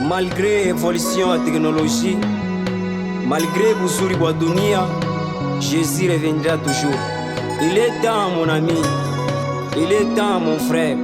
Malgré l'évolution de la technologie, malgré buzuri wa dunia, Jésus reviendra toujours. Il est temps, mon ami, il est temps, mon frère.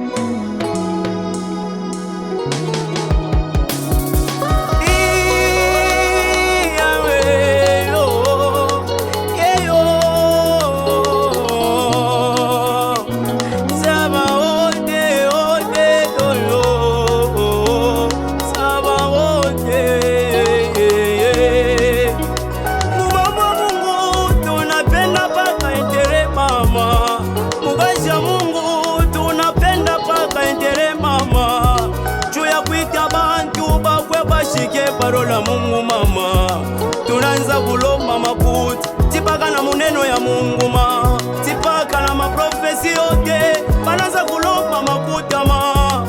Parola Mungu mama, tunaanza kulomba makuti tipaka na muneno ya Mungu ma, tipaka na maprofesi yote banaanza kulomba makuta ma.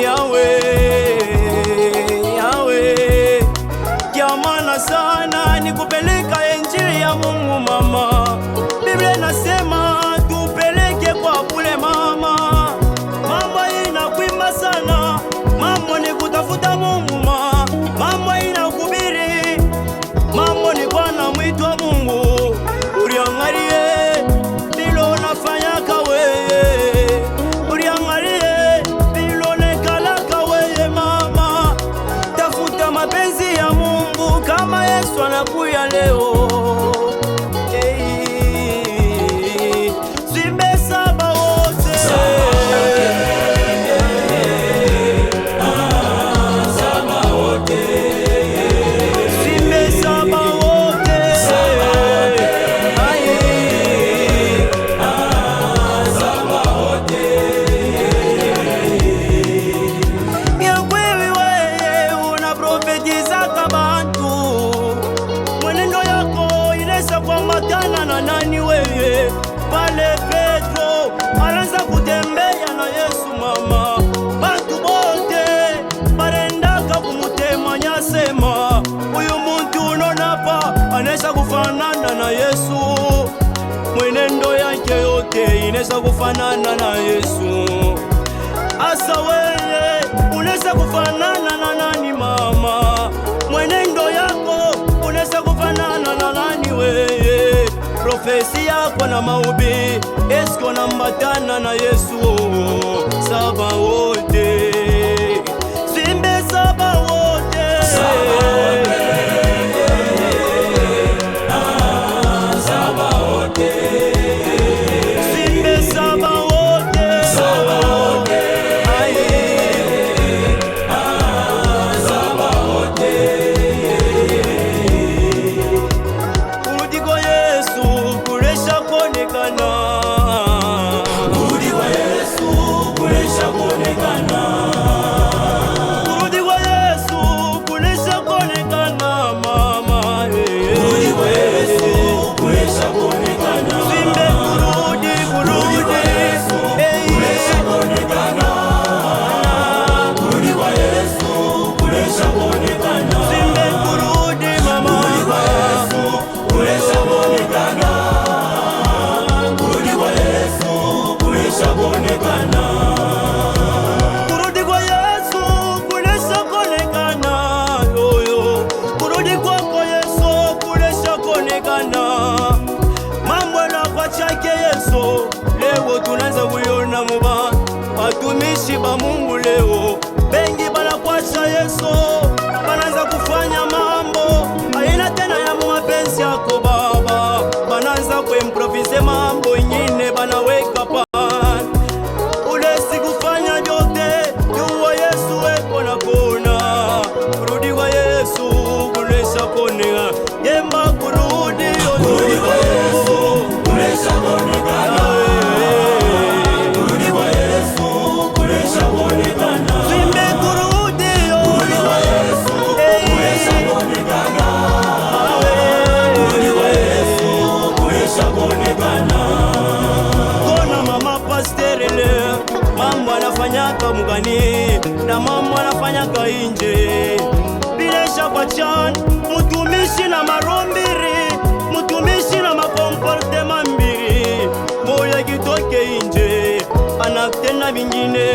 Yawe kiamana sana ni kupeleka injili ya Mungu mama. Biblia nasema tupeleke kwa kule mama. Mambo inakwimba sana, mambo ni kutafuta Mungu ma, mambo inakubiri, mambo ni kwa na mwito wa Mungu. Uriangalie bilo nafanyaka weye, uriangalie bilo nekalaka weye mama. Tafuta mapenzi ya Mungu kama Yesu anakuya leo. Nani wewe pale Petro anaanza kutembea na Yesu mama, bantu bote barendaka kumutema nyasema uyu muntu unonapa anaweza kufanana na Yesu, mwenendo yake yote inaweza kufanana na Yesu. Asa wewe unaweza kufanana na nani mama? Mwenendo yako unaweza kufanana na nani wewe? Profesi yako na maubi esko nambatana na Yesu? Saba wote simbe, saba wote, saba wote, saba wote, simbe, saba wote, saba wote, saba wote. Udigo Yesu kuresha konekana, udigo Yesu kuresha konekana, udigo Yesu kuresha konekana mama, udigo Yesu kuresha konekana, simbe kurudi Yesu kuresha konekana, udigo Yesu kuresha konekana, simbe kurudi mama, udigo Yesu kuresha konekana, kurudi kwa Yesu kuresha konekana, kurudi kwa Yesu kuresha konekana, yoyo kurudi kwako Yesu kuresha konekana. Mambo na kwa chake Yesu leo tunaanza kuiona muba watumishi ba Mungu leo bengi banakwasha Yesu, banaanza kufanya mambo aina tena ya mapenzi yako Baba, banaanza kuimprovise mambo ingine banaweka pa ule sikufanya yote yuwa Yesu weko na kona. Kurudi kwa Yesu kuresha koneka, yemba kurudi kurudi kwa Yesu kuresha konekana, kurudi kwa Yesu kuresha konekana, simbe kurudi kurudi kwa Yesu kuresha konekana, kurudi kwa Yesu kuresha konekana. Kona mama pasterele mambo anafanyaka mugani na mambo anafanyaka inje bilesha kwa chan mutumishi na marombiri, mutumishi na makomporte mambiri, moya kitoke inje anakutenda vingine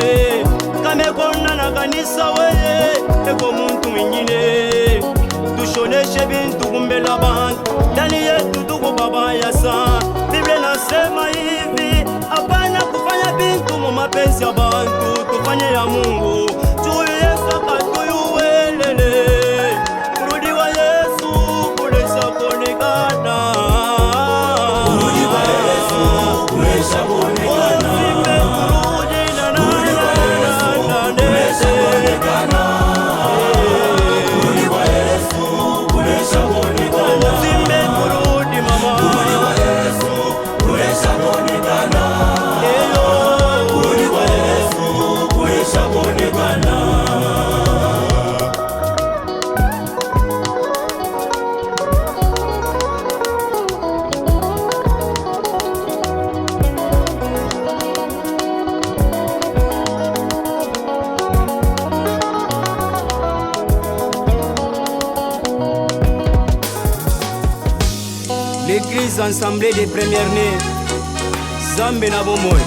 kamekona na kanisa weye eko ya bantu, ndani yetu tuko babaya sana. Biblia nasema hivi, hapana kufanya bintu mu mapenzi ya bantu, tufanye ya Mungu. Juu Yesu akatuyuwelele, kurudi wa Yesu kulesha kuonekana. Kurudi wa Yesu kulesha kuonekana. L'église assemblée des premières-nés, Zambe na bomoy.